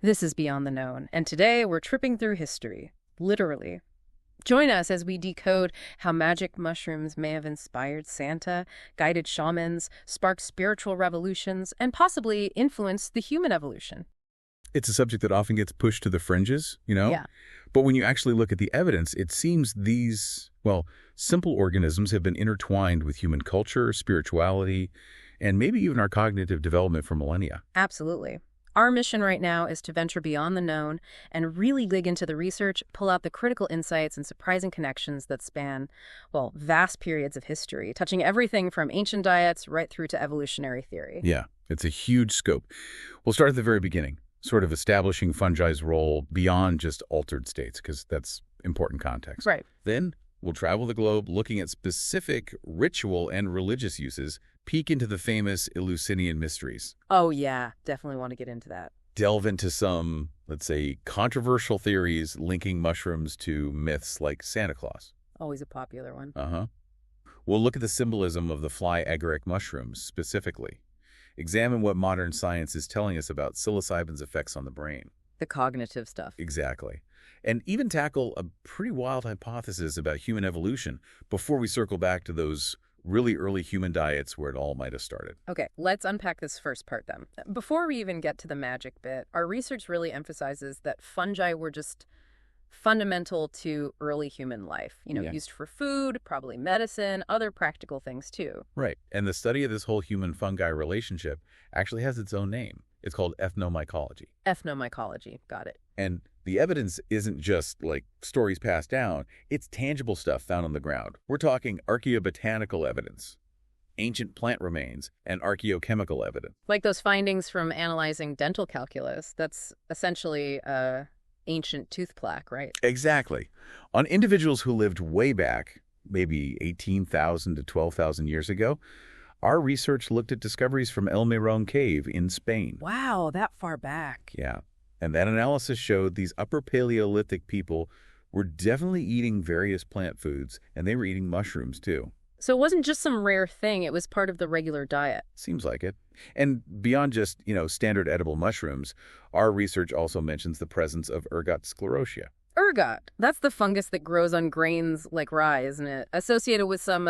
This is Beyond the Known, and today we're tripping through history, literally. Join us as we decode how magic mushrooms may have inspired Santa, guided shamans, sparked spiritual revolutions, and possibly influenced the human evolution. It's a subject that often gets pushed to the fringes, Yeah. But when you actually look at the evidence, it seems these, simple organisms have been intertwined with human culture, spirituality, and maybe even our cognitive development for millennia. Absolutely. Our mission right now is to venture beyond the known and really dig into the research, pull out the critical insights and surprising connections that span, vast periods of history, touching everything from ancient diets right through to evolutionary theory. Yeah, it's a huge scope. We'll start at the very beginning, sort of establishing fungi's role beyond just altered states, because that's important context. Right. Then we'll travel the globe looking at specific ritual and religious uses, peek into the famous Eleusinian Mysteries. Oh, yeah. Definitely want to get into that. Delve into some, let's say, controversial theories linking mushrooms to myths like Santa Claus. Always a popular one. We'll look at the symbolism of the fly agaric mushrooms specifically. Examine what modern science is telling us about psilocybin's effects on the brain. The cognitive stuff. Exactly. And even tackle a pretty wild hypothesis about human evolution before we circle back to those really early human diets where it all might have started. Okay, let's unpack this first part then. Before we even get to the magic bit, our research really emphasizes that fungi were just fundamental to early human life. Used for food, probably medicine, other practical things too. Right. And the study of this whole human-fungi relationship actually has its own name. It's called ethnomycology. Ethnomycology, got it. And the evidence isn't just like stories passed down, it's tangible stuff found on the ground. We're talking archaeobotanical evidence, ancient plant remains, and archaeochemical evidence. Like those findings from analyzing dental calculus, that's essentially ancient tooth plaque, right? Exactly. On individuals who lived way back, maybe 18,000 to 12,000 years ago, our research looked at discoveries from El Mirón cave in Spain. Wow, that far back. Yeah. And that analysis showed these upper Paleolithic people were definitely eating various plant foods, and they were eating mushrooms too. So it wasn't just some rare thing, it was part of the regular diet. Seems like it. And beyond just, standard edible mushrooms, our research also mentions the presence of ergot sclerotia. Ergot, that's the fungus that grows on grains like rye, isn't it? Associated with some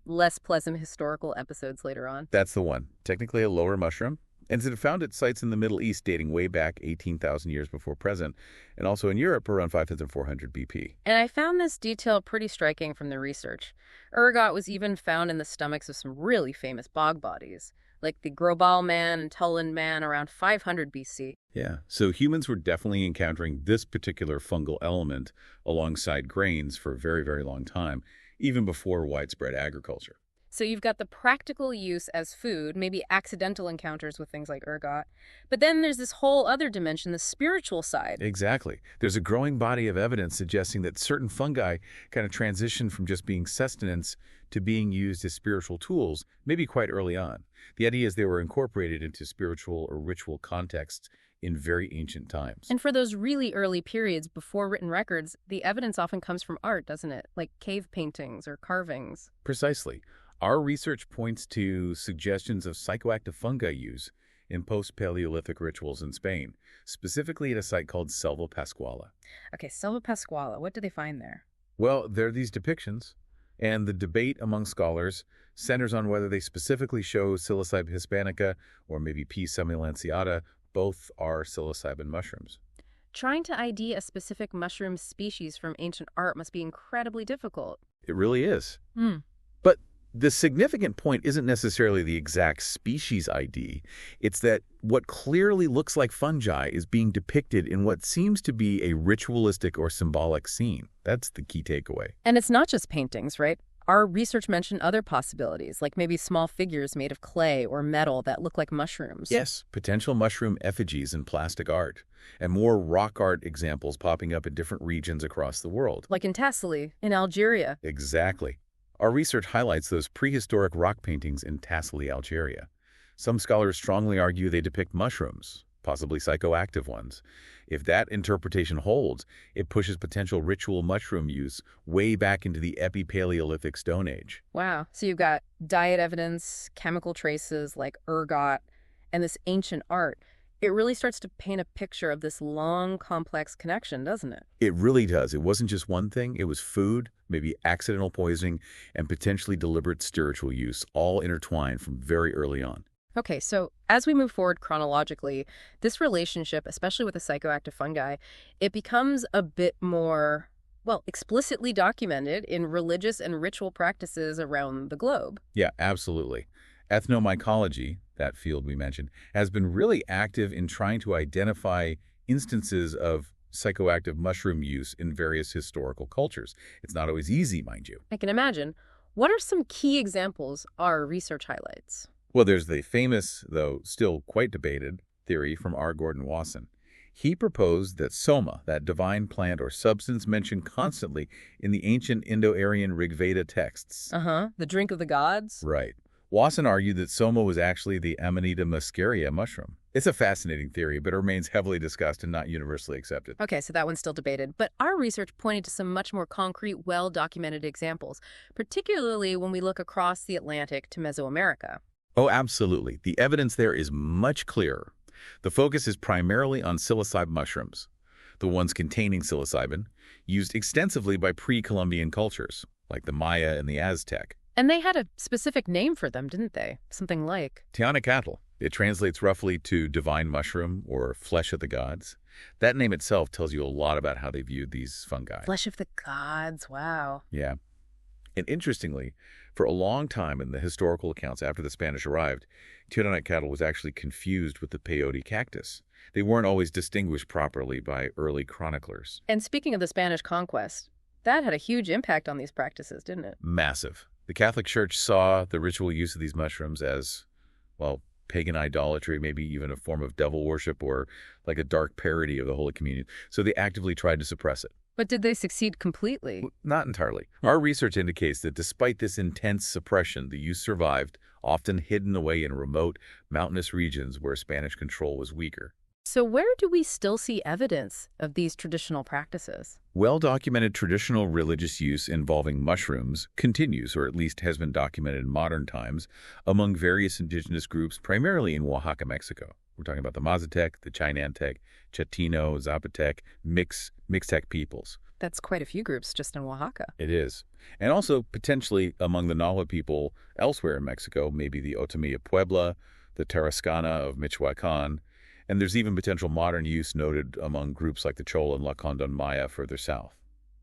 less pleasant historical episodes later on. That's the one. Technically a lower mushroom. And it's found at sites in the Middle East dating way back 18,000 years before present, and also in Europe around 5,400 BP. And I found this detail pretty striking from the research. Ergot was even found in the stomachs of some really famous bog bodies, like the Grobal man and Tulland man around 500 BC. Yeah, so humans were definitely encountering this particular fungal element alongside grains for a very, very long time, even before widespread agriculture. So you've got the practical use as food, maybe accidental encounters with things like ergot. But then there's this whole other dimension, the spiritual side. Exactly. There's a growing body of evidence suggesting that certain fungi kind of transition from just being sustenance to being used as spiritual tools, maybe quite early on. The idea is they were incorporated into spiritual or ritual contexts in very ancient times. And for those really early periods before written records, the evidence often comes from art, doesn't it? Like cave paintings or carvings. Precisely. Our research points to suggestions of psychoactive fungi use in post-Paleolithic rituals in Spain, specifically at a site called Selva Pascuala. Okay, Selva Pascuala, what do they find there? Well, there are these depictions, and the debate among scholars centers on whether they specifically show Psilocybe hispanica or maybe P. semilanceata. Both are psilocybin mushrooms. Trying to ID a specific mushroom species from ancient art must be incredibly difficult. It really is. But the significant point isn't necessarily the exact species ID. It's that what clearly looks like fungi is being depicted in what seems to be a ritualistic or symbolic scene. That's the key takeaway. And it's not just paintings, right? Our research mentioned other possibilities, like maybe small figures made of clay or metal that look like mushrooms. Yes, potential mushroom effigies in plastic art, and more rock art examples popping up in different regions across the world. Like in Tassili, in Algeria. Exactly. Our research highlights those prehistoric rock paintings in Tassili, Algeria. Some scholars strongly argue they depict mushrooms, possibly psychoactive ones. If that interpretation holds, it pushes potential ritual mushroom use way back into the Epi-Paleolithic Stone Age. Wow. So you've got diet evidence, chemical traces like ergot, and this ancient art. It really starts to paint a picture of this long, complex connection, doesn't it? It really does. It wasn't just one thing. It was food, maybe accidental poisoning, and potentially deliberate spiritual use, all intertwined from very early on. Okay, so as we move forward chronologically, this relationship, especially with the psychoactive fungi, it becomes a bit more, well, explicitly documented in religious and ritual practices around the globe. Yeah, absolutely. Ethnomycology, that field we mentioned, has been really active in trying to identify instances of psychoactive mushroom use in various historical cultures. It's not always easy, mind you. I can imagine. What are some key examples our research highlights? Well, there's the famous, though still quite debated, theory from R. Gordon Wasson. He proposed that soma, that divine plant or substance mentioned constantly in the ancient Indo-Aryan Rig Veda texts. The drink of the gods? Right. Wasson argued that soma was actually the amanitamuscaria mushroom. It's a fascinating theory, but it remains heavily discussed and not universally accepted. Okay, so that one's still debated. But our research pointed to some much more concrete, well-documented examples, particularly when we look across the Atlantic to Mesoamerica. Oh, absolutely. The evidence there is much clearer. The focus is primarily on psilocybe mushrooms, the ones containing psilocybin, used extensively by pre-Columbian cultures, like the Maya and the Aztec. And they had a specific name for them, didn't they? Something like Teonicatl. It translates roughly to divine mushroom or flesh of the gods. That name itself tells you a lot about how they viewed these fungi. flesh of the gods. Wow. Yeah. And interestingly, for a long time in the historical accounts after the Spanish arrived, Teonicatl was actually confused with the peyote cactus. They weren't always distinguished properly by early chroniclers. And speaking of the Spanish conquest, that had a huge impact on these practices, didn't it? Massive. The Catholic Church saw the ritual use of these mushrooms as, well, pagan idolatry, maybe even a form of devil worship or like a dark parody of the Holy Communion. So they actively tried to suppress it. But did they succeed completely? Not entirely. Our research indicates that despite this intense suppression, the use survived, often hidden away in remote, mountainous regions where Spanish control was weaker. So where do we still see evidence of these traditional practices? Well-documented traditional religious use involving mushrooms continues, or at least has been documented in modern times, among various indigenous groups, primarily in Oaxaca, Mexico. We're talking about the Mazatec, the Chinantec, Chatino, Zapotec, Mixtec peoples. That's quite a few groups just in Oaxaca. It is. And also potentially among the Nahua people elsewhere in Mexico, maybe the Otomi of Puebla, the Tarascana of Michoacan, and there's even potential modern use noted among groups like the Chol and Lacandon Maya further south.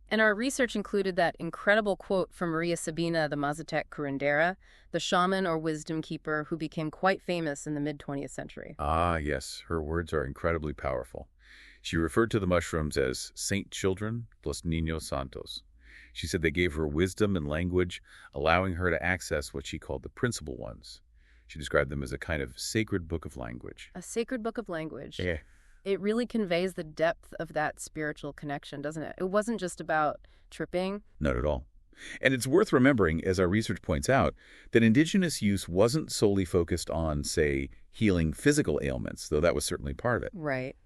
And our research included that incredible quote from Maria Sabina, the Mazatec curandera, the shaman or wisdom keeper who became quite famous in the mid-20th century. Ah, yes, her words are incredibly powerful. She referred to the mushrooms as saint children, los niños santos. She said they gave her wisdom and language, allowing her to access what she called the principal ones. She described them as a kind of sacred book of language. A sacred book of language. Yeah. It really conveys the depth of that spiritual connection, doesn't it? It wasn't just about tripping. Not at all. And it's worth remembering, as our research points out, that indigenous use wasn't solely focused on, say, healing physical ailments, though that was certainly part of it. Right.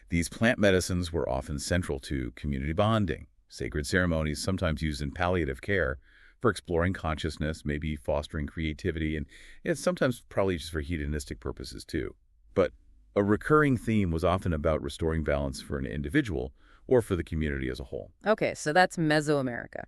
These plant medicines were often central to community bonding, sacred ceremonies sometimes used in palliative care, for exploring consciousness, maybe fostering creativity, and sometimes probably just for hedonistic purposes too. But a recurring theme was often about restoring balance for an individual or for the community as a whole. Okay, so that's Mesoamerica.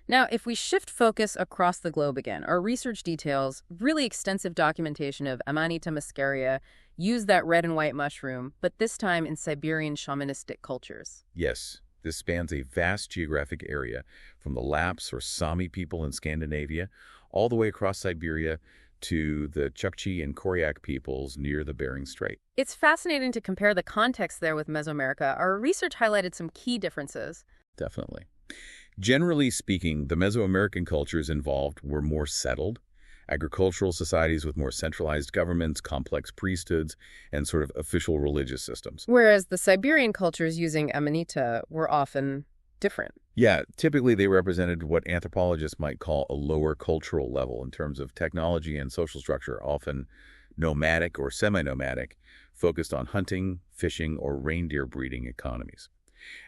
Now, if we shift focus across the globe again, our research details really extensive documentation of amanitamuscaria, use that red and white mushroom, but this time in Siberian shamanistic cultures. Yes. This spans a vast geographic area, from the Lapps or Sami people in Scandinavia, all the way across Siberia to the Chukchi and Koryak peoples near the Bering Strait. It's fascinating to compare the context there with Mesoamerica. Our research highlighted some key differences. Definitely. Generally speaking, the Mesoamerican cultures involved were more settled, agricultural societies with more centralized governments, complex priesthoods, and sort of official religious systems. Whereas the Siberian cultures using Amanita were often different. Yeah, typically they represented what anthropologists might call a lower cultural level in terms of technology and social structure, often nomadic or semi-nomadic, focused on hunting, fishing, or reindeer breeding economies.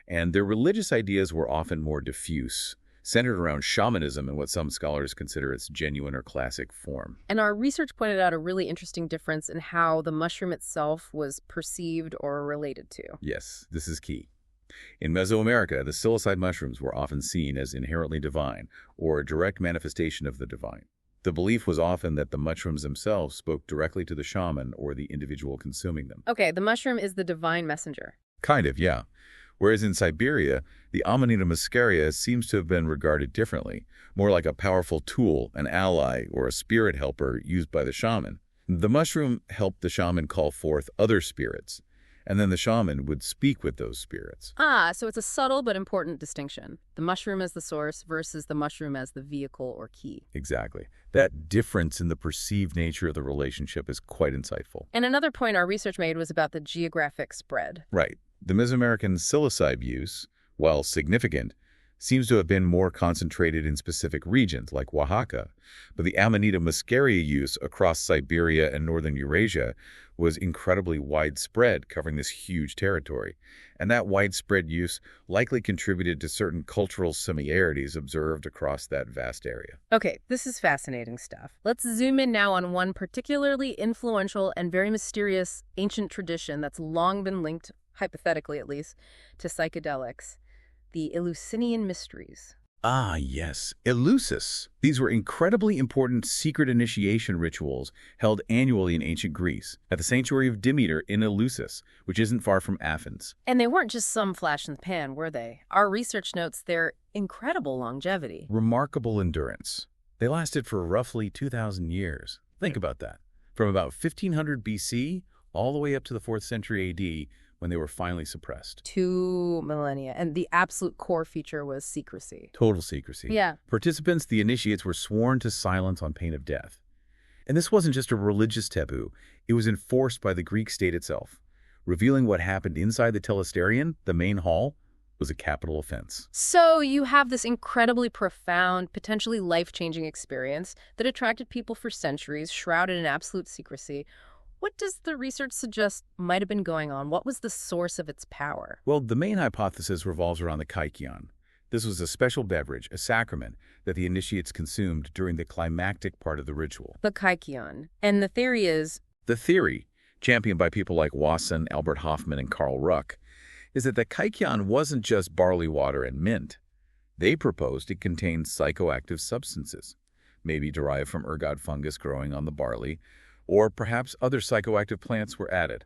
And their religious ideas were often more diffuse, centered around shamanism and what some scholars consider its genuine or classic form. And our research pointed out a really interesting difference in how the mushroom itself was perceived or related to. Yes, this is key. In Mesoamerica, the psilocybe mushrooms were often seen as inherently divine or a direct manifestation of the divine. The belief was often that the mushrooms themselves spoke directly to the shaman or the individual consuming them. Okay, the mushroom is the divine messenger. Kind of, yeah. Whereas in Siberia, the amanitamuscaria seems to have been regarded differently, more like a powerful tool, an ally, or a spirit helper used by the shaman. The mushroom helped the shaman call forth other spirits, and then the shaman would speak with those spirits. Ah, so it's a subtle but important distinction. The mushroom as the source versus the mushroom as the vehicle or key. Exactly. That difference in the perceived nature of the relationship is quite insightful. And another point our research made was about the geographic spread. Right. The Mesoamerican psilocybe use, while significant, seems to have been more concentrated in specific regions like Oaxaca, but the amanitamuscaria use across Siberia and northern Eurasia was incredibly widespread, covering this huge territory. And that widespread use likely contributed to certain cultural similarities observed across that vast area. Okay, this is fascinating stuff. Let's zoom in now on one particularly influential and very mysterious ancient tradition that's long been linked, hypothetically at least, to psychedelics. The Eleusinian Mysteries. Ah, yes, Eleusis. These were incredibly important secret initiation rituals held annually in ancient Greece at the sanctuary of Demeter in Eleusis, which isn't far from Athens. And they weren't just some flash in the pan, were they? Our research notes their incredible longevity. Remarkable endurance. They lasted for roughly 2,000 years. Think about that. From about 1500 BC all the way up to the 4th century AD, when they were finally suppressed. 2 millennia. And the absolute core feature was secrecy. Total secrecy. Yeah. Participants, the initiates, were sworn to silence on pain of death. And this wasn't just a religious taboo. It was enforced by the Greek state itself. Revealing what happened inside the telesterion, the main hall, was a capital offense. So you have this incredibly profound, potentially life-changing experience that attracted people for centuries, shrouded in absolute secrecy. What does the research suggest might have been going on? What was the source of its power? Well, the main hypothesis revolves around the kykeon. This was a special beverage, a sacrament, that the initiates consumed during the climactic part of the ritual. The kykeon. And the theory is... The theory, championed by people like Wasson, Albert Hoffman, and Carl Ruck, is that the kykeon wasn't just barley water and mint. They proposed it contained psychoactive substances, maybe derived from ergot fungus growing on the barley, or perhaps other psychoactive plants were added.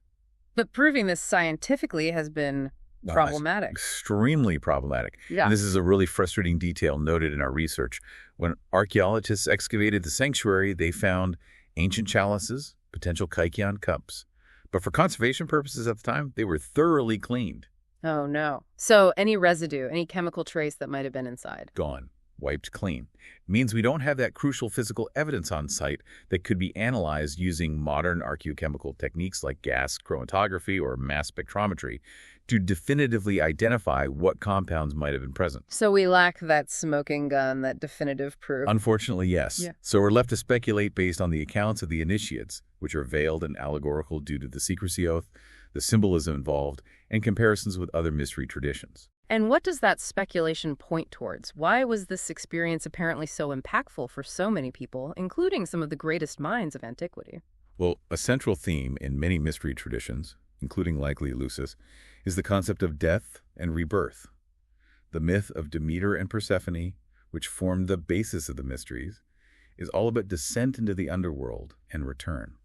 But proving this scientifically has been problematic. Extremely problematic. Yeah. And this is a really frustrating detail noted in our research. When archaeologists excavated the sanctuary, they found ancient chalices, potential kykeon cups. But for conservation purposes at the time, they were thoroughly cleaned. Oh, no. So any residue, any chemical trace that might have been inside? Gone. Wiped clean. Means we don't have that crucial physical evidence on site that could be analyzed using modern archaeochemical techniques like gas chromatography or mass spectrometry to definitively identify what compounds might have been present. So we lack that smoking gun, that definitive proof. Unfortunately, yes. Yeah. So we're left to speculate based on the accounts of the initiates, which are veiled and allegorical due to the secrecy oath, the symbolism involved, and comparisons with other mystery traditions. And what does that speculation point towards? Why was this experience apparently so impactful for so many people, including some of the greatest minds of antiquity? Well, a central theme in many mystery traditions, including likely Eleusis, is the concept of death and rebirth. The myth of Demeter and Persephone, which formed the basis of the mysteries, is all about descent into the underworld and return.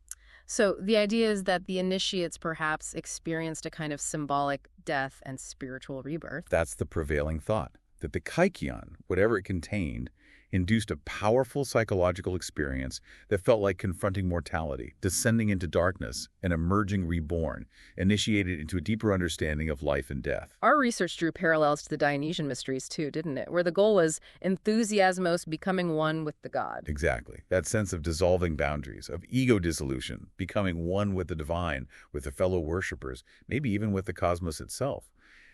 So the idea is that the initiates perhaps experienced a kind of symbolic death and spiritual rebirth. That's the prevailing thought, that the kykeon, whatever it contained, induced a powerful psychological experience that felt like confronting mortality, descending into darkness, and emerging reborn, initiated into a deeper understanding of life and death. Our research drew parallels to the Dionysian Mysteries too, didn't it? Where the goal was enthusiasmos, becoming one with the god. Exactly. That sense of dissolving boundaries, of ego dissolution, becoming one with the divine, with the fellow worshippers, maybe even with the cosmos itself.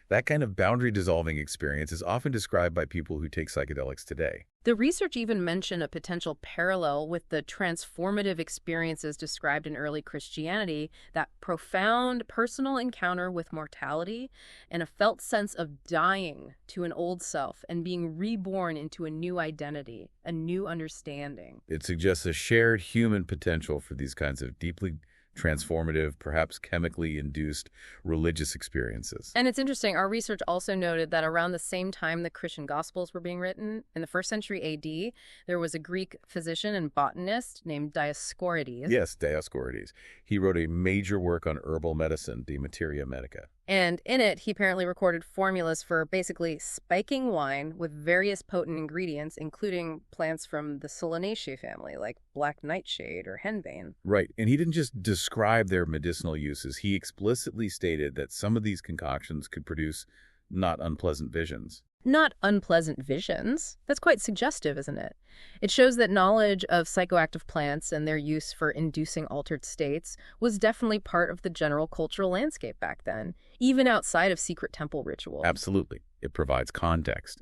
That kind of boundary-dissolving experience is often described by people who take psychedelics today. The research even mentioned a potential parallel with the transformative experiences described in early Christianity, that profound personal encounter with mortality and a felt sense of dying to an old self and being reborn into a new identity, a new understanding. It suggests a shared human potential for these kinds of deeply transformative, perhaps chemically induced religious experiences. And it's interesting, our research also noted that around the same time the Christian Gospels were being written, in the 1st century AD, there was a Greek physician and botanist named Dioscorides. Yes, Dioscorides. He wrote a major work on herbal medicine, De Materia Medica. And in it, he apparently recorded formulas for basically spiking wine with various potent ingredients, including plants from the Solanaceae family, like black nightshade or henbane. Right, and he didn't just describe their medicinal uses. He explicitly stated that some of these concoctions could produce not unpleasant visions. Not unpleasant visions. That's quite suggestive, isn't it? It shows that knowledge of psychoactive plants and their use for inducing altered states was definitely part of the general cultural landscape back then, even outside of secret temple rituals. Absolutely. It provides context.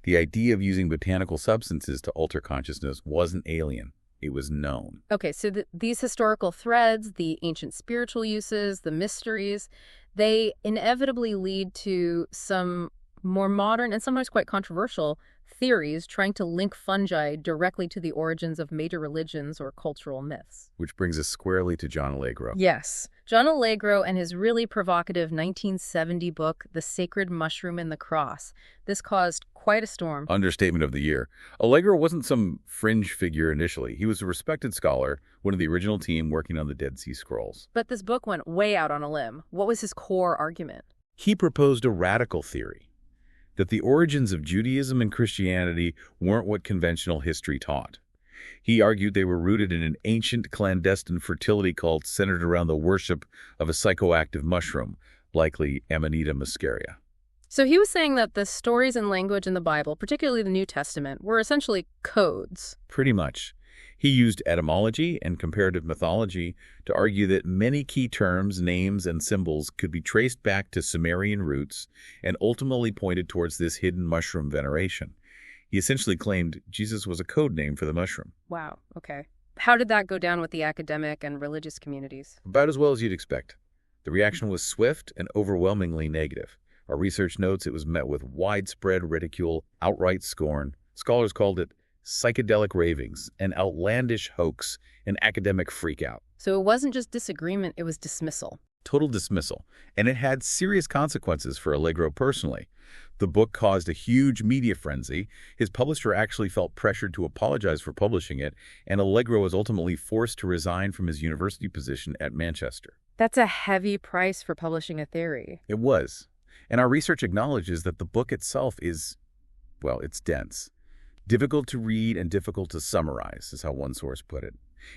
The idea of using botanical substances to alter consciousness wasn't alien. It was known. Okay, so these historical threads, the ancient spiritual uses, the mysteries, they inevitably lead to some more modern and sometimes quite controversial theories trying to link fungi directly to the origins of major religions or cultural myths. Which brings us squarely to John Allegro. Yes. John Allegro and his really provocative 1970 book, The Sacred Mushroom and the Cross. This caused quite a storm. Understatement of the year. Allegro wasn't some fringe figure initially. He was a respected scholar, one of the original team working on the Dead Sea Scrolls. But this book went way out on a limb. What was his core argument? He proposed a radical theory that the origins of Judaism and Christianity weren't what conventional history taught. He argued they were rooted in an ancient clandestine fertility cult centered around the worship of a psychoactive mushroom, likely amanitamuscaria. So he was saying that the stories and language in the Bible, particularly the New Testament, were essentially codes. Pretty much. He used etymology and comparative mythology to argue that many key terms, names, and symbols could be traced back to Sumerian roots and ultimately pointed towards this hidden mushroom veneration. He essentially claimed Jesus was a code name for the mushroom. Wow, okay. How did that go down with the academic and religious communities? About as well as you'd expect. The reaction was swift and overwhelmingly negative. Our research notes it was met with widespread ridicule, outright scorn. Scholars called it psychedelic ravings, an outlandish hoax, an academic freakout. So it wasn't just disagreement, it was dismissal. Total dismissal. And it had serious consequences for Allegro personally. The book caused a huge media frenzy. His publisher actually felt pressured to apologize for publishing it, and Allegro was ultimately forced to resign from his university position at Manchester. That's a heavy price for publishing a theory. It was. And our research acknowledges that the book itself is, well, it's dense. Difficult to read and difficult to summarize, is how one source put it.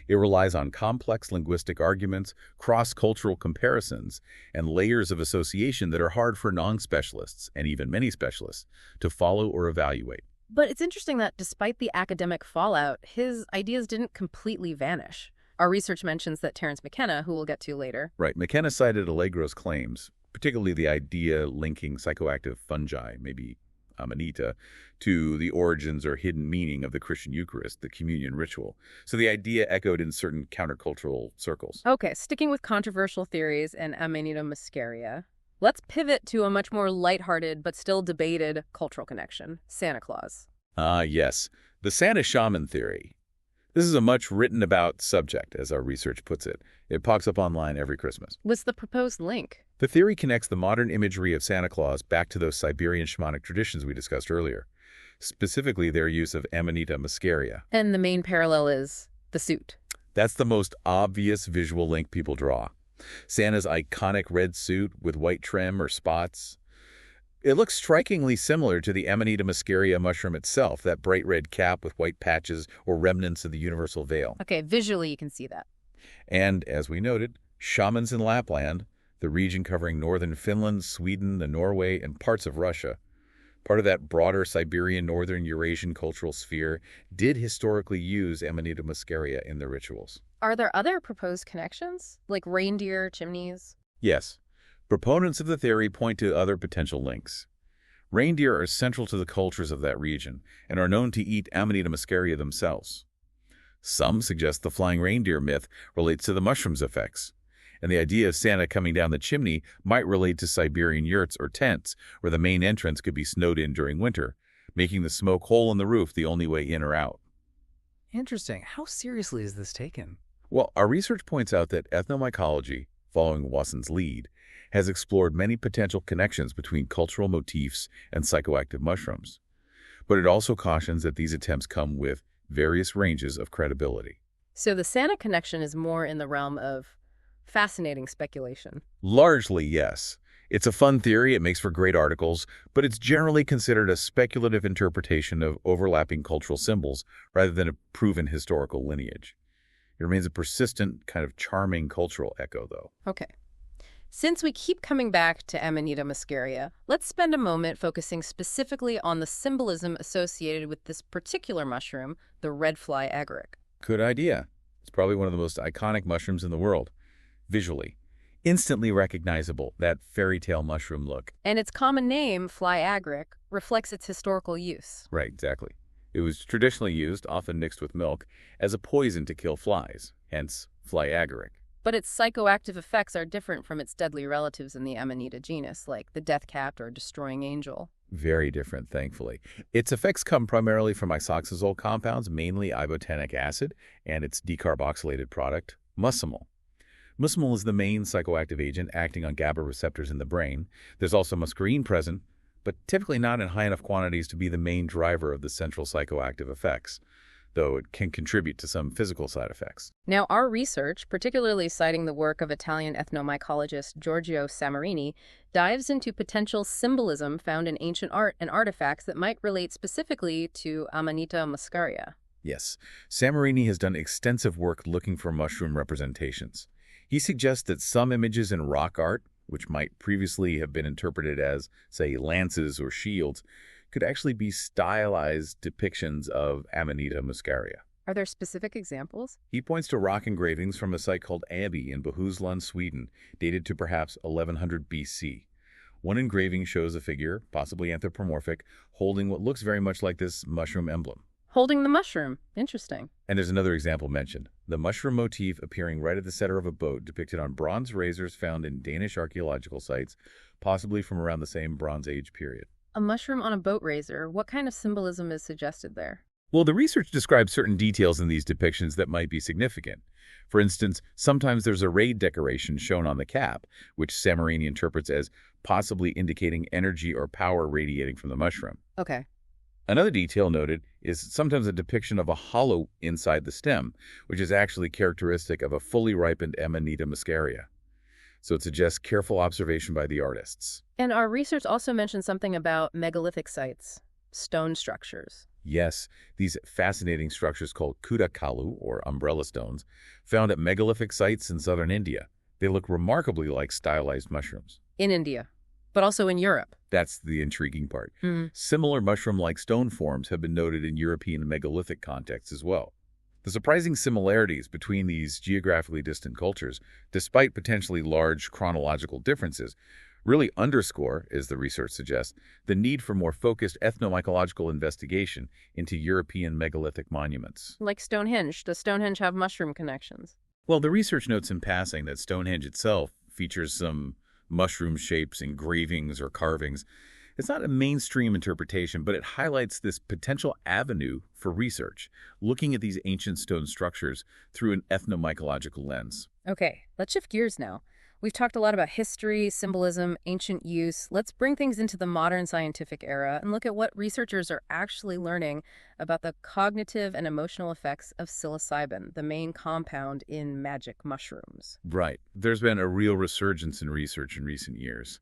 It relies on complex linguistic arguments, cross-cultural comparisons, and layers of association that are hard for non-specialists, and even many specialists, to follow or evaluate. But it's interesting that despite the academic fallout, his ideas didn't completely vanish. Our research mentions that Terencemckenna, who we'll get to later. Right. McKenna cited Allegro's claims, particularly the idea linking psychoactive fungi, maybe amanita, to the origins or hidden meaning of the Christian Eucharist, the communion ritual. So the idea echoed in certain countercultural circles. Okay, sticking with controversial theories and amanitamuscaria, let's pivot to a much more lighthearted but still debated cultural connection, Santa Claus. Ah, yes. The Santa shaman theory. This is a much written about subject, as our research puts it. It pops up online every Christmas. What's the proposed link? The theory connects the modern imagery of Santa Claus back to those Siberian shamanic traditions we discussed earlier, specifically their use of amanitamuscaria. And the main parallel is the suit. That's the most obvious visual link people draw. Santa's iconic red suit with white trim or spots. It looks strikingly similar to the amanitamuscaria mushroom itself, that bright red cap with white patches or remnants of the universal veil. Okay, visually you can see that. And, as we noted, shamans in Lapland, the region covering northern Finland, Sweden, the Norway, and parts of Russia, part of that broader Siberian northern Eurasian cultural sphere, did historically use amanitamuscaria in their rituals. Are there other proposed connections, like reindeer, chimneys? Yes. Proponents of the theory point to other potential links. Reindeer are central to the cultures of that region and are known to eat amanitamuscaria themselves. Some suggest the flying reindeer myth relates to the mushrooms' effects, and the idea of Santa coming down the chimney might relate to Siberian yurts or tents where the main entrance could be snowed in during winter, making the smoke hole in the roof the only way in or out. Interesting. How seriously is this taken? Well, our research points out that ethnomycology, following Wasson's lead, has explored many potential connections between cultural motifs and psychoactive mushrooms. But it also cautions that these attempts come with various ranges of credibility. So the Santa connection is more in the realm of fascinating speculation. Largely, yes. It's a fun theory, it makes for great articles, but it's generally considered a speculative interpretation of overlapping cultural symbols rather than a proven historical lineage. It remains a persistent, kind of charming cultural echo, though. Okay. Since we keep coming back to amanitamuscaria, let's spend a moment focusing specifically on the symbolism associated with this particular mushroom, the red fly agaric. Good idea. It's probably one of the most iconic mushrooms in the world. Visually, instantly recognizable, that fairy tale mushroom look. And its common name, fly agaric, reflects its historical use. Right, exactly. It was traditionally used, often mixed with milk, as a poison to kill flies, hence fly agaric. But its psychoactive effects are different from its deadly relatives in the Amanita genus, like the death cap or destroying angel. Very different, thankfully. Its effects come primarily from isoxazole compounds, mainly ibotenic acid, and its decarboxylated product, muscimol. Muscimol is the main psychoactive agent acting on GABA receptors in the brain. There's also muscarine present, but typically not in high enough quantities to be the main driver of the central psychoactive effects, though it can contribute to some physical side effects. Now, our research, particularly citing the work of Italian ethnomycologist Giorgio Samarini, dives into potential symbolism found in ancient art and artifacts that might relate specifically to amanitamuscaria. Yes, Samarini has done extensive work looking for mushroom representations. He suggests that some images in rock art, which might previously have been interpreted as, say, lances or shields, could actually be stylized depictions of amanitamuscaria. Are there specific examples? He points to rock engravings from a site called Abbey in Bohuslän, Sweden, dated to perhaps 1100 BC. One engraving shows a figure, possibly anthropomorphic, holding what looks very much like this mushroom emblem. Holding the mushroom. Interesting. And there's another example mentioned, the mushroom motif appearing right at the center of a boat depicted on bronze razors found in Danish archaeological sites, possibly from around the same Bronze Age period. A mushroom on a boat razor. What kind of symbolism is suggested there? Well, the research describes certain details in these depictions that might be significant. For instance, sometimes there's a raid decoration shown on the cap, which Samarini interprets as possibly indicating energy or power radiating from the mushroom. Okay. Another detail noted is sometimes a depiction of a hollow inside the stem, which is actually characteristic of a fully ripened amanitamuscaria. So it suggests careful observation by the artists. And our research also mentioned something about megalithic sites, stone structures. Yes, these fascinating structures called kudakalu, or umbrella stones, found at megalithic sites in southern India. They look remarkably like stylized mushrooms. In India, but also in Europe. That's the intriguing part. Mm. Similar mushroom-like stone forms have been noted in European megalithic contexts as well. The surprising similarities between these geographically distant cultures, despite potentially large chronological differences, really underscore, as the research suggests, the need for more focused ethnomycological investigation into European megalithic monuments. Like Stonehenge. Does Stonehenge have mushroom connections? Well, the research notes in passing that Stonehenge itself features some mushroom shapes, engravings, or carvings. It's not a mainstream interpretation, but it highlights this potential avenue for research, looking at these ancient stone structures through an ethnomycological lens. Okay, let's shift gears now. We've talked a lot about history, symbolism, ancient use. Let's bring things into the modern scientific era and look at what researchers are actually learning about the cognitive and emotional effects of psilocybin, the main compound in magic mushrooms. Right. There's been a real resurgence in research in recent years.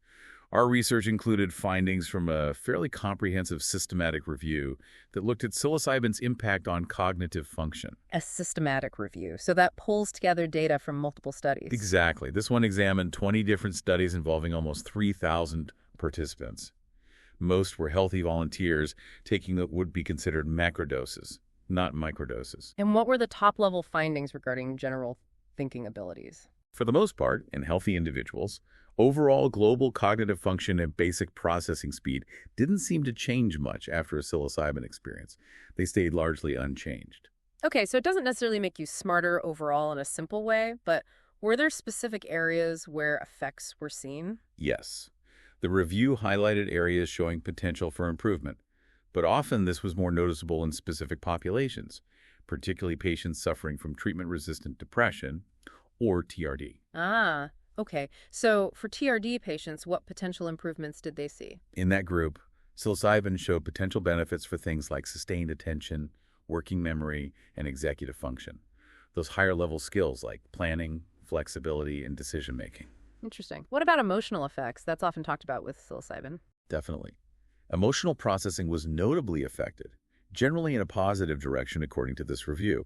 Our research included findings from a fairly comprehensive systematic review that looked at psilocybin's impact on cognitive function. A systematic review. So that pulls together data from multiple studies. Exactly. This one examined 20 different studies involving almost 3,000 participants. Most were healthy volunteers taking what would be considered macrodoses, not microdoses. And what were the top-level findings regarding general thinking abilities? For the most part, in healthy individuals, Overall, global cognitive function and basic processing speed didn't seem to change much after a psilocybin experience. They stayed largely unchanged. Okay, so it doesn't necessarily make you smarter overall in a simple way, but were there specific areas where effects were seen? Yes, the review highlighted areas showing potential for improvement, but often this was more noticeable in specific populations, particularly patients suffering from treatment-resistant depression, or TRD. Ah, okay. So for TRD patients, what potential improvements did they see? In that group, psilocybin showed potential benefits for things like sustained attention, working memory, and executive function. Those higher-level skills like planning, flexibility, and decision-making. Interesting. What about emotional effects? That's often talked about with psilocybin. Definitely. Emotional processing was notably affected, generally in a positive direction according to this review.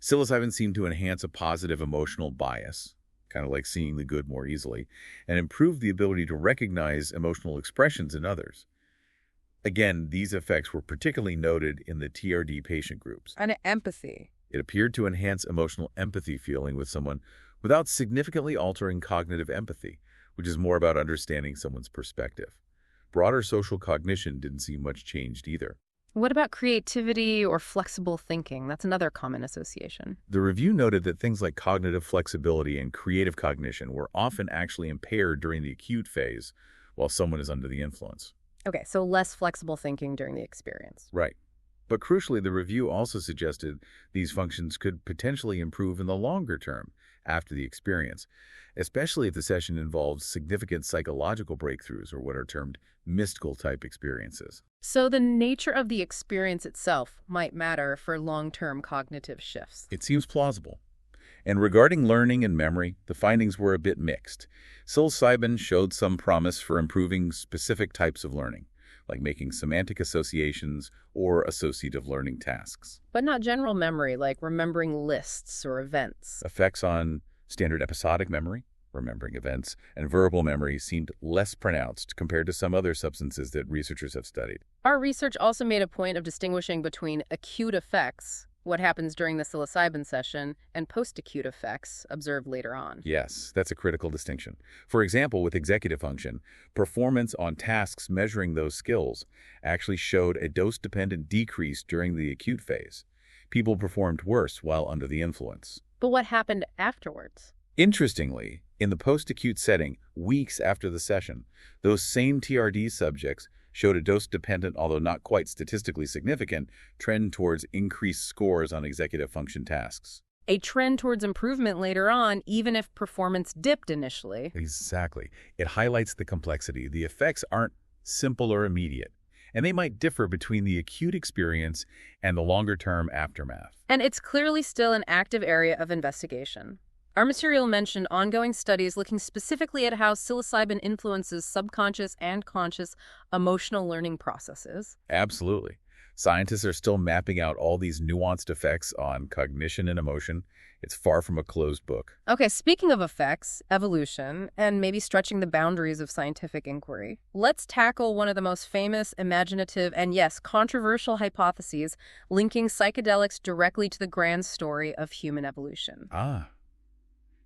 Psilocybin seemed to enhance a positive emotional bias, kind of like seeing the good more easily, and improve the ability to recognize emotional expressions in others. Again, these effects were particularly noted in the TRD patient groups. And empathy. It appeared to enhance emotional empathy feeling with someone without significantly altering cognitive empathy, which is more about understanding someone's perspective. Broader social cognition didn't seem much changed either. What about creativity or flexible thinking? That's another common association. The review noted that things like cognitive flexibility and creative cognition were often actually impaired during the acute phase while someone is under the influence. Okay, so less flexible thinking during the experience. Right. But crucially, the review also suggested these functions could potentially improve in the longer term after the experience, especially if the session involves significant psychological breakthroughs or what are termed mystical-type experiences. So the nature of the experience itself might matter for long-term cognitive shifts. It seems plausible. And regarding learning and memory, the findings were a bit mixed. Psilocybin showed some promise for improving specific types of learning, like making semantic associations or associative learning tasks. But not general memory, like remembering lists or events. Effects on standard episodic memory, remembering events, and verbal memory seemed less pronounced compared to some other substances that researchers have studied. Our research also made a point of distinguishing between acute effects, what happens during the psilocybin session, and post-acute effects observed later on. Yes, that's a critical distinction. For example, with executive function, performance on tasks measuring those skills actually showed a dose-dependent decrease during the acute phase. People performed worse while under the influence. But what happened afterwards? Interestingly, in the post-acute setting, weeks after the session, those same TRD subjects showed a dose-dependent, although not quite statistically significant, trend towards increased scores on executive function tasks. A trend towards improvement later on, even if performance dipped initially. Exactly. It highlights the complexity. The effects aren't simple or immediate, and they might differ between the acute experience and the longer-term aftermath. And it's clearly still an active area of investigation. Our material mentioned ongoing studies looking specifically at how psilocybin influences subconscious and conscious emotional learning processes. Absolutely. Scientists are still mapping out all these nuanced effects on cognition and emotion. It's far from a closed book. Okay, speaking of effects, evolution, and maybe stretching the boundaries of scientific inquiry, let's tackle one of the most famous, imaginative, and yes, controversial hypotheses linking psychedelics directly to the grand story of human evolution. Ah.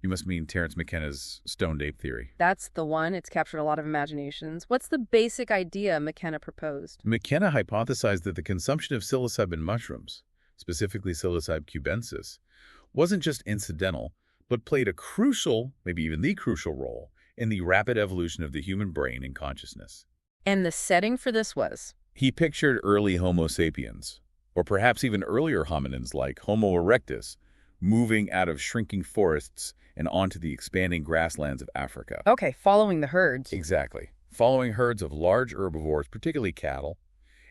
You must mean Terencemckenna's stonedape theory. That's the one. It's captured a lot of imaginations. What's the basic idea McKenna proposed? McKenna hypothesized that the consumption of psilocybin mushrooms, specifically psilocybe cubensis, wasn't just incidental, but played a crucial, maybe even the crucial role in the rapid evolution of the human brain and consciousness. And the setting for this was? He pictured early Homo sapiens, or perhaps even earlier hominins like Homo erectus, moving out of shrinking forests and onto the expanding grasslands of Africa. Okay, following the herds. Exactly. Following herds of large herbivores, particularly cattle,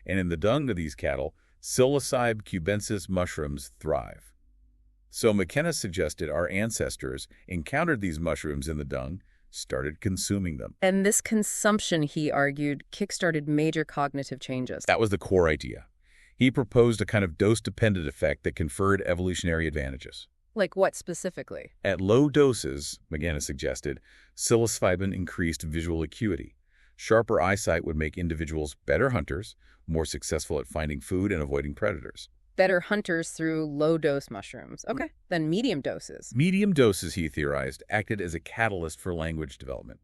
and in the dung of these cattle, psilocybe cubensis mushrooms thrive. So McKenna suggested our ancestors encountered these mushrooms in the dung, started consuming them. And this consumption, he argued, kickstarted major cognitive changes. That was the core idea. He proposed a kind of dose-dependent effect that conferred evolutionary advantages. Like what specifically? At low doses, McKenna suggested, psilocybin increased visual acuity. Sharper eyesight would make individuals better hunters, more successful at finding food and avoiding predators. Better hunters through low-dose mushrooms. Okay, then medium doses. Medium doses, he theorized, acted as a catalyst for language development.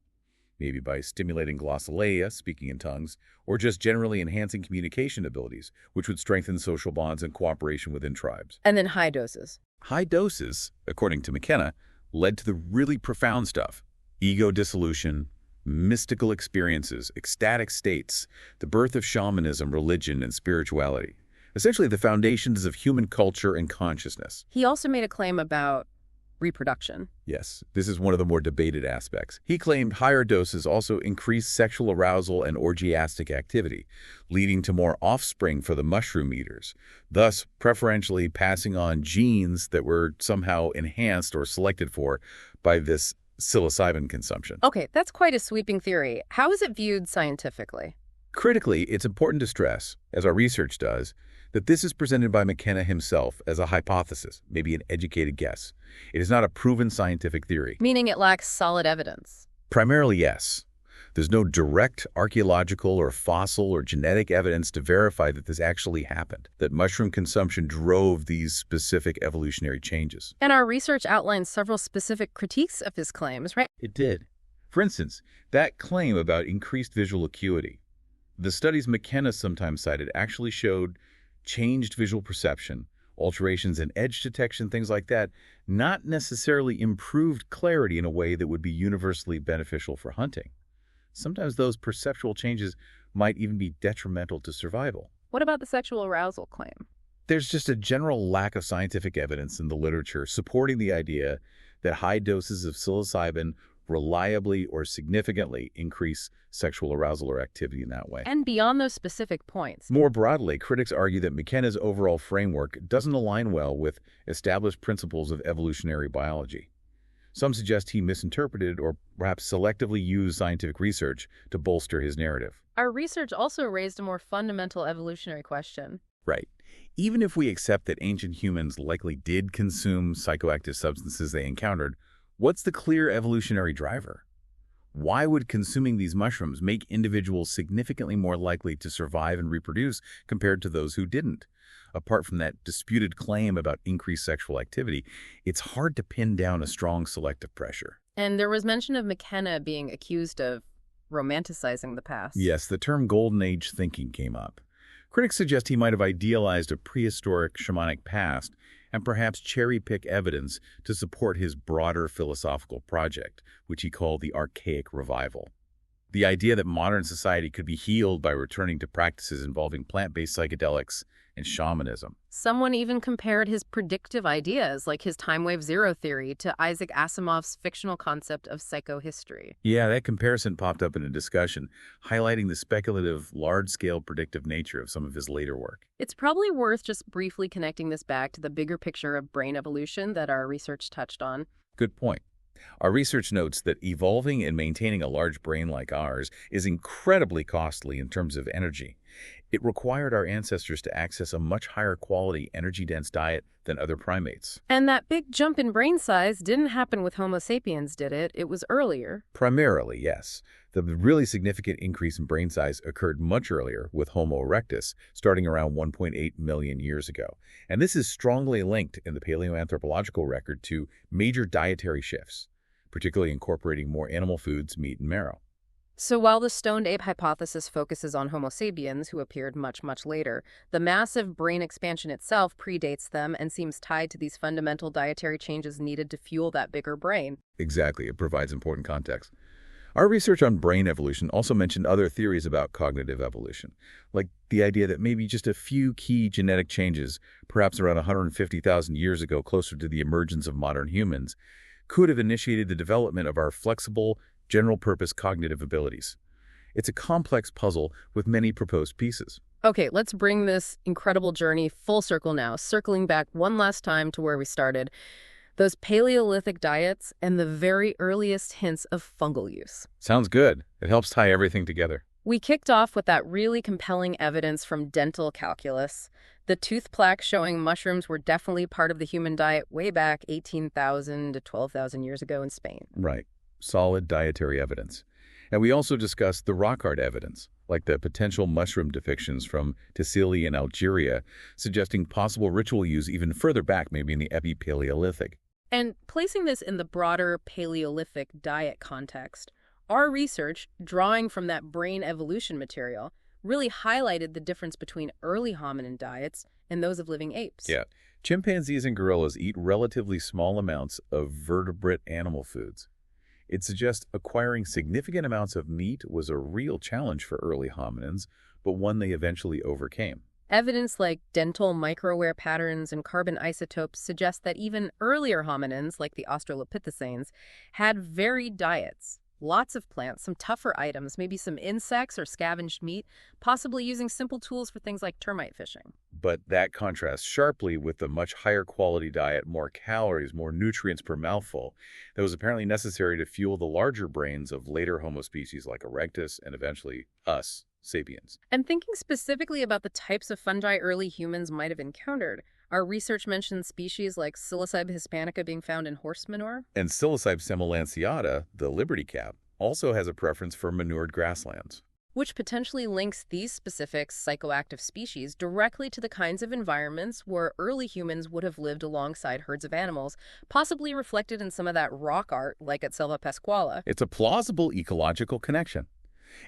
maybe by stimulating glossolalia, speaking in tongues, or just generally enhancing communication abilities, which would strengthen social bonds and cooperation within tribes. And then high doses. High doses, according to McKenna, led to the really profound stuff: ego dissolution, mystical experiences, ecstatic states, the birth of shamanism, religion, and spirituality. Essentially the foundations of human culture and consciousness. He also made a claim about reproduction. Yes, this is one of the more debated aspects. He claimed higher doses also increased sexual arousal and orgiastic activity, leading to more offspring for the mushroom eaters, thus preferentially passing on genes that were somehow enhanced or selected for by this psilocybin consumption. Okay, that's quite a sweeping theory. How is it viewed scientifically? Critically, it's important to stress, as our research does, that this is presented by McKenna himself as a hypothesis, maybe an educated guess. It is not a proven scientific theory. Meaning it lacks solid evidence. Primarily, yes. There's no direct archaeological or fossil or genetic evidence to verify that this actually happened, that mushroom consumption drove these specific evolutionary changes. And our research outlines several specific critiques of his claims, right? It did. For instance, that claim about increased visual acuity. The studies McKenna sometimes cited actually showed changed visual perception, alterations in edge detection, things like that, not necessarily improved clarity in a way that would be universally beneficial for hunting. Sometimes those perceptual changes might even be detrimental to survival. What about the sexual arousal claim? There's just a general lack of scientific evidence in the literature supporting the idea that high doses of psilocybin reliably or significantly increase sexual arousal or activity in that way. And beyond those specific points. More broadly, critics argue that McKenna's overall framework doesn't align well with established principles of evolutionary biology. Some suggest he misinterpreted or perhaps selectively used scientific research to bolster his narrative. Our research also raised a more fundamental evolutionary question. Right. Even if we accept that ancient humans likely did consume psychoactive substances they encountered, what's the clear evolutionary driver? Why would consuming these mushrooms make individuals significantly more likely to survive and reproduce compared to those who didn't? Apart from that disputed claim about increased sexual activity, it's hard to pin down a strong selective pressure. And there was mention of McKenna being accused of romanticizing the past. Yes, the term Golden Age thinking came up. Critics suggest he might have idealized a prehistoric shamanic past and perhaps cherry-pick evidence to support his broader philosophical project, which he called the archaic revival. The idea that modern society could be healed by returning to practices involving plant-based psychedelics and shamanism. Someone even compared his predictive ideas, like his time wave zero theory, to Isaac Asimov's fictional concept of psychohistory. Yeah, that comparison popped up in a discussion, highlighting the speculative, large-scale predictive nature of some of his later work. It's probably worth just briefly connecting this back to the bigger picture of brain evolution that our research touched on. Good point. Our research notes that evolving and maintaining a large brain like ours is incredibly costly in terms of energy. It required our ancestors to access a much higher quality, energy-dense diet than other primates. And that big jump in brain size didn't happen with Homo sapiens, did it? It was earlier. Primarily, yes. The really significant increase in brain size occurred much earlier with Homo erectus, starting around 1.8 million years ago. And this is strongly linked in the paleoanthropological record to major dietary shifts, particularly incorporating more animal foods, meat, and marrow. So while the stonedape hypothesis focuses on Homo sapiens, who appeared much, much later, the massive brain expansion itself predates them and seems tied to these fundamental dietary changes needed to fuel that bigger brain. Exactly. It provides important context. Our research on brain evolution also mentioned other theories about cognitive evolution, like the idea that maybe just a few key genetic changes, perhaps around 150,000 years ago, closer to the emergence of modern humans, could have initiated the development of our flexible, general-purpose cognitive abilities. It's a complex puzzle with many proposed pieces. Okay, let's bring this incredible journey full circle now, circling back one last time to where we started. Those Paleolithic diets and the very earliest hints of fungal use. Sounds good. It helps tie everything together. We kicked off with that really compelling evidence from dental calculus. The tooth plaque showing mushrooms were definitely part of the human diet way back 18,000 to 12,000 years ago in Spain. Right. Solid dietary evidence. And we also discussed the rock art evidence, like the potential mushroom depictions from Sicily and Algeria, suggesting possible ritual use even further back, maybe in the Epi-Paleolithic. And placing this in the broader Paleolithic diet context, Our research, drawing from that brain evolution material, really highlighted the difference between early hominin diets and those of living apes. Yeah. Chimpanzees and gorillas eat relatively small amounts of vertebrate animal foods. It suggests acquiring significant amounts of meat was a real challenge for early hominins, but one they eventually overcame. Evidence like dental microwear patterns and carbon isotopes suggest that even earlier hominins, like the Australopithecines, had varied diets. Lots of plants, some tougher items, maybe some insects or scavenged meat, possibly using simple tools for things like termite fishing. But that contrasts sharply with the much higher quality diet, more calories, more nutrients per mouthful, that was apparently necessary to fuel the larger brains of later Homo species like Erectus and eventually us, sapiens. And thinking specifically about the types of fungi early humans might have encountered, our research mentions species like Psilocybe hispanica being found in horse manure. And Psilocybe semilanceata, the liberty cap, also has a preference for manured grasslands. Which potentially links these specific psychoactive species directly to the kinds of environments where early humans would have lived alongside herds of animals, possibly reflected in some of that rock art like at Selva Pasquale. It's a plausible ecological connection.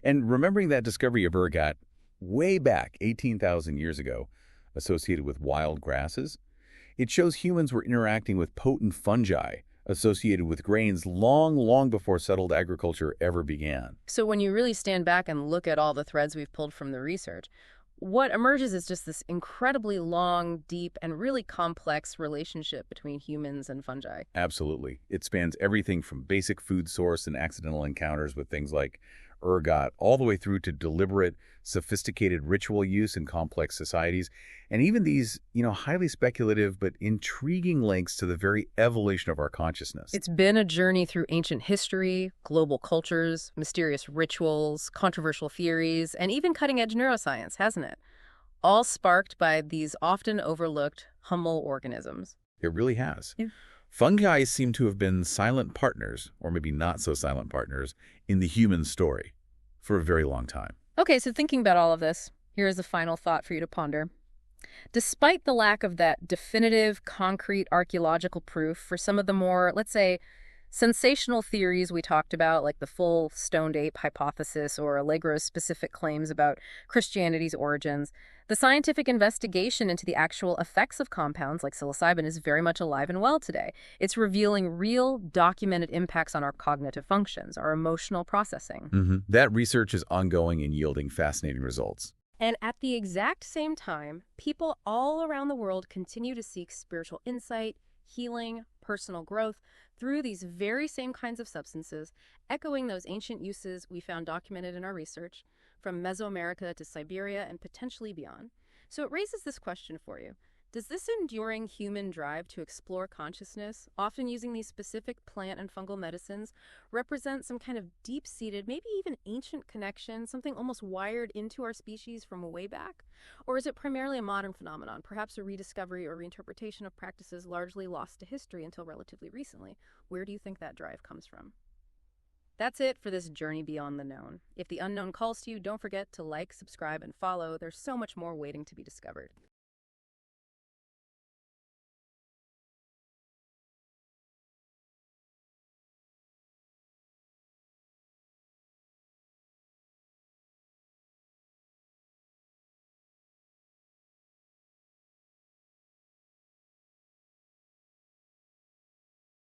And remembering that discovery of ergot way back 18,000 years ago, associated with wild grasses, it shows humans were interacting with potent fungi associated with grains long, long before settled agriculture ever began. So when you really stand back and look at all the threads we've pulled from the research, what emerges is just this incredibly long, deep, and really complex relationship between humans and fungi. Absolutely. It spans everything from basic food source and accidental encounters with things like ergot, all the way through to deliberate, sophisticated ritual use in complex societies, and even these, highly speculative but intriguing links to the very evolution of our consciousness. It's been a journey through ancient history, global cultures, mysterious rituals, controversial theories, and even cutting-edge neuroscience, hasn't it? All sparked by these often overlooked, humble organisms. It really has. Yeah. Fungi seem to have been silent partners, or maybe not so silent partners, in the human story for a very long time. Okay, so thinking about all of this, here is a final thought for you to ponder. Despite the lack of that definitive, concrete archaeological proof for some of the more, let's say, sensational theories we talked about, like the full stonedape hypothesis or Allegro's specific claims about Christianity's origins, the scientific investigation into the actual effects of compounds like psilocybin is very much alive and well today. It's revealing real, documented impacts on our cognitive functions, our emotional processing. That research is ongoing and yielding fascinating results. And at the exact same time, people all around the world continue to seek spiritual insight, healing, personal growth through these very same kinds of substances, echoing those ancient uses we found documented in our research, from Mesoamerica to Siberia and potentially beyond. So it raises this question for you. Does this enduring human drive to explore consciousness, often using these specific plant and fungal medicines, represent some kind of deep-seated, maybe even ancient connection, something almost wired into our species from way back? Or is it primarily a modern phenomenon, perhaps a rediscovery or reinterpretation of practices largely lost to history until relatively recently? Where do you think that drive comes from? That's it for this journey beyond the known. If the unknown calls to you, don't forget to like, subscribe, and follow. There's so much more waiting to be discovered.